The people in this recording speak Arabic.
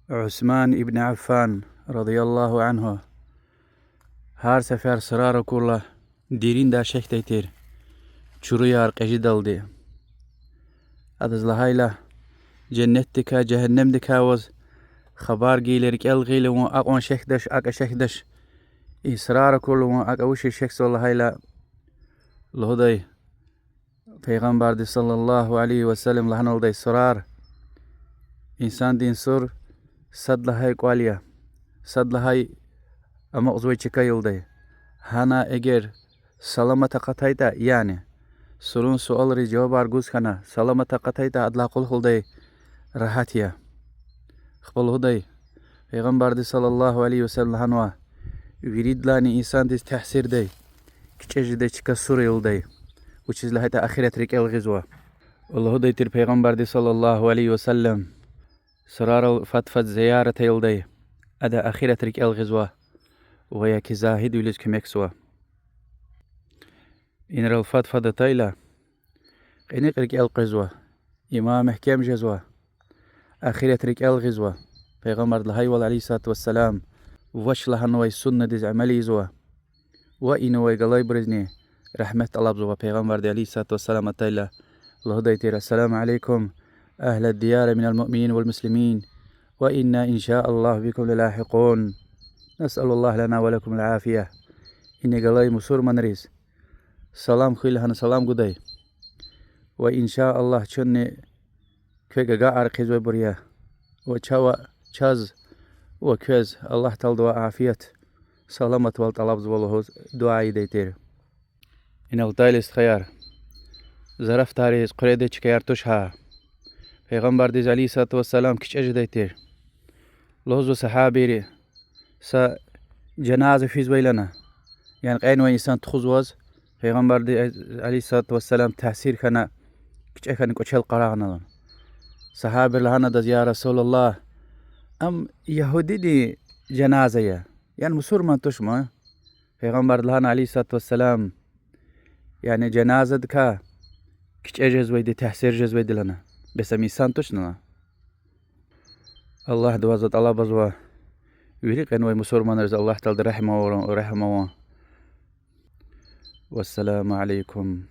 عثمان ابن عفان رضي الله عنه هر سفر سرار كله ديرين دا شيخ تيتير چوريار قجي دلدي ادز لهايلا جنتك جهنم دكاوز خبار جيلرك الغيل و اقون شيخ دش اقا شيخ دش إسرار كله و اقا وشي شيخ صلى هايلا لهدي پیغمبر دي صلى الله عليه وسلم لهنال دي سرار إنسان دين سر صد لهاي قواليا صد لهاي اما ازوي چكايل دي هانا اگر سلامة قطايتا يعني سرون سؤال ري جواب ارگوز خانا سلامة قطايتا ادلا قل خلدي راحتيا خبل هدي پیغمبر دي صلى الله عليه وسلم هنوا يريد لاني إنسان دي تحسير دي كچج دي چكسور يل دي وچيز لهايتا اخيرت ريك الغزوة والله هدي تير پیغمبر دي صلى الله عليه وسلم سرار فتفت زيارة يل دي ادا اخيرت ريك الغزوة وهي كزاهد وليز كمكسوا إن الفتفة تايلا قينيق ريك الغزوة إمام محكم جزوة أخيرة ريك الغزوة پیغمبر لهاي عليه الصلاة والسلام وش لهنوي سنة ديز عملي زوا وإنوي قلاي برزني رحمة الله بزوا پیغمبر دي عليه الصلاة والسلام تايلا الله ديتير السلام عليكم أهل الديار من المؤمنين والمسلمين وإنا إن شاء الله بكم للاحقون نسأل الله لنا ولكم العافية إني قلاي مسور منريز سلام خيل هن سلام قداي وإن شاء الله چني كويقا عرقيز وبريا وچاوا چاز وكوز الله تعالى دعاء عافية سلامة والطلب والله دعاء ديتير إن التايلست خيار زرف تاريز قريدة چكيار تشها پیغمبر ديز عليه الصلاة والسلام كش أجديتير لوزو صحابيري سا جنازة في زويلنا يعني قين وين إنسان تخزوز پیغمبر دي عليه الصلاة والسلام تحسير خنا كش أخن كوشل قراغنا صحابي لهنا دز يا رسول الله ام يهودي دي جنازة يعني مسور ما تشما پیغمبر لهنا عليه الصلاة والسلام يعني جنازة كا كش أجهز ويدي تحسير جز ويدي لنا بس إنسان تشنا الله دوازت الله بزوا ويريق انوي مسور ما نرز الله تعالى رحمه ورحمه والسلام عليكم